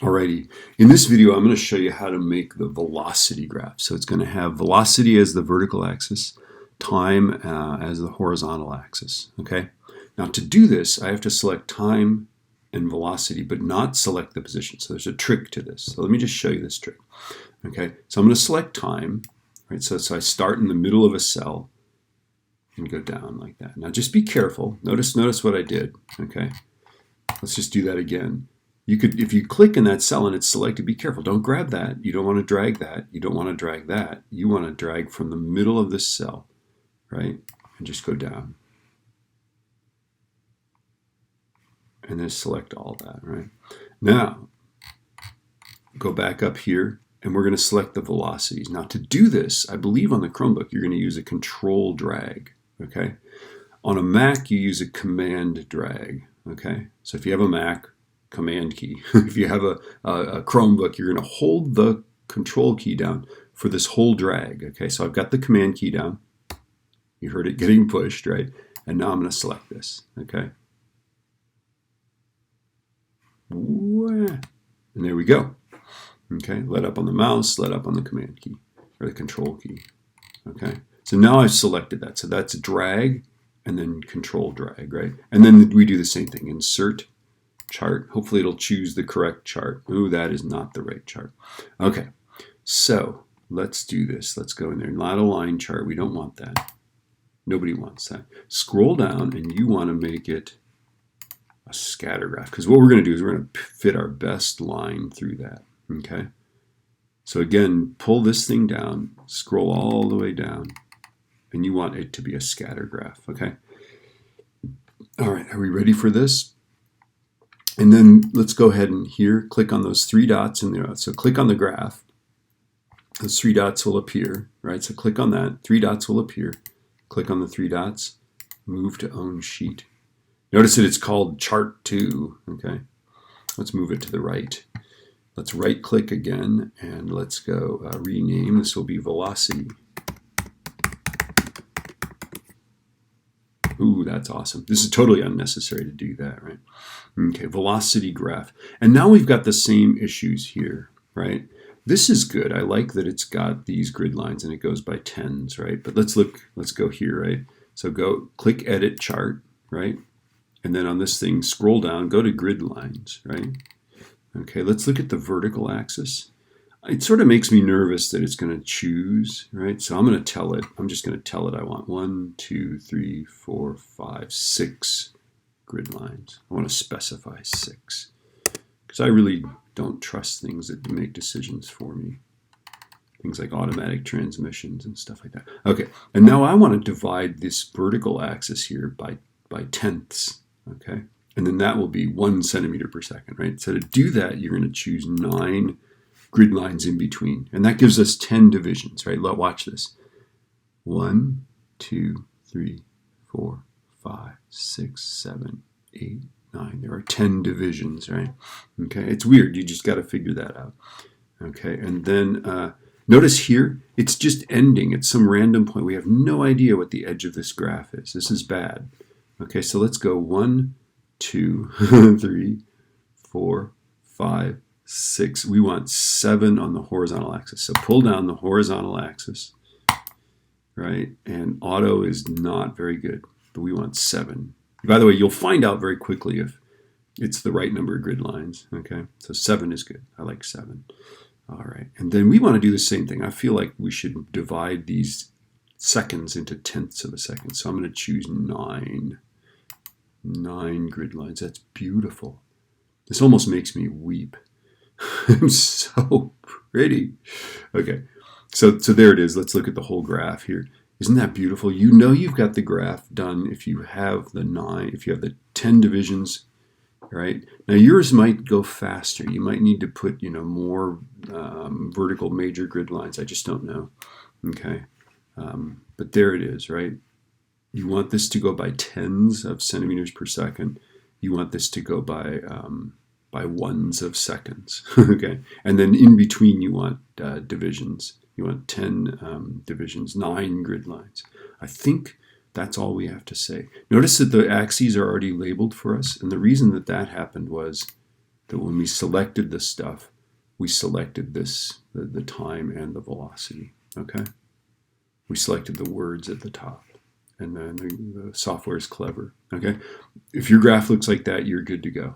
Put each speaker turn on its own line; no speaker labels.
Alrighty, in this video I'm going to show you how to make the velocity graph. So it's going to have velocity as the vertical axis, time as the horizontal axis. Okay. Now to do this, I have to select time and velocity, but not select the position. So there's a trick to this. So let me just show you this trick. Okay. So I'm going to select time. Right. So I start in the middle of a cell and go down like that. Now just be careful. Notice what I did. Okay. Let's just do that again. You could, if you click in that cell and it's selected, be careful. Don't grab that. You don't want to drag that. You don't want to drag that. You want to drag from the middle of this cell, right? And just go down. And then select all that, right? Now, go back up here and we're going to select the velocities. Now to do this, I believe on the Chromebook, you're going to use a control drag, okay? On a Mac, you use a command drag, okay? So if you have a Mac, command key. If you have a Chromebook, you're going to hold the control key down for this whole drag. Okay, so I've got the command key down. You heard it getting pushed, right? And now I'm going to select this. Okay. And there we go. Okay, let up on the mouse, let up on the command key or the control key. Okay, so now I've selected that. So that's drag and then control drag, right? And then we do the same thing. Insert chart. Hopefully it'll choose the correct chart. Ooh, that is not the right chart. Okay, so let's do this. Let's go in there. Not a line chart. We don't want that. Nobody wants that. Scroll down and you want to make it a scatter graph, because what we're going to do is we're going to fit our best line through that. Okay, so again, pull this thing down, scroll all the way down, and you want it to be a scatter graph. Okay, all right, are we ready for this? And then let's go ahead and here, click on those three dots in there. So click on the graph. Those three dots will appear, right? So click on that. Three dots will appear. Click on the three dots. Move to own sheet. Notice that it's called chart 2. Okay. Let's move it to the right. Let's right click again and let's go rename. This will be velocity. Ooh, that's awesome. This is totally unnecessary to do that, right? Okay, velocity graph. And now we've got the same issues here, right? This is good. I like that it's got these grid lines and it goes by tens, right? But let's go here, right? So go click edit chart, right? And then on this thing, scroll down, go to grid lines, right? Okay, let's look at the vertical axis. It sort of makes me nervous that it's going to choose, right? So I'm going to tell it, I'm just going to tell it I want 1, 2, 3, 4, 5, 6 grid lines. I want to specify 6 because I really don't trust things that make decisions for me. Things like automatic transmissions and stuff like that. Okay, and now I want to divide this vertical axis here by tenths, okay? And then that will be 1 centimeter per second, right? So to do that, you're going to choose 9 grid lines in between. And that gives us 10 divisions, right? Watch this. 1, 2, 3, 4, 5, 6, 7, 8, 9. There are 10 divisions, right? Okay, it's weird. You just got to figure that out. Okay, and then notice here, it's just ending at some random point. We have no idea what the edge of this graph is. This is bad. Okay, so let's go 1, 2, 3, 4, 5, 6. We want 7 on the horizontal axis. So pull down the horizontal axis, right? And auto is not very good, but we want 7. By the way, you'll find out very quickly if it's the right number of grid lines. Okay, so 7 is good. I like 7. All right, and then we want to do the same thing. I feel like we should divide these seconds into tenths of a second. So I'm going to choose 9 grid lines. That's beautiful. This almost makes me weep. It's so pretty. Okay, so there it is. Let's look at the whole graph here. Isn't that beautiful? You know you've got the graph done if you have the 9, if you have the 10 divisions, right? Now yours might go faster. You might need to put, more vertical major grid lines. I just don't know. Okay, but there it is, right? You want this to go by tens of centimeters per second. You want this to go by ones of seconds. Okay, and then in between you want divisions. You want 10 divisions, 9 grid lines. I think that's all we have to say. Notice that the axes are already labeled for us, and the reason that happened was that when we selected the stuff, we selected this, the time and the velocity, okay? We selected the words at the top, and then the software is clever, okay? If your graph looks like that, you're good to go.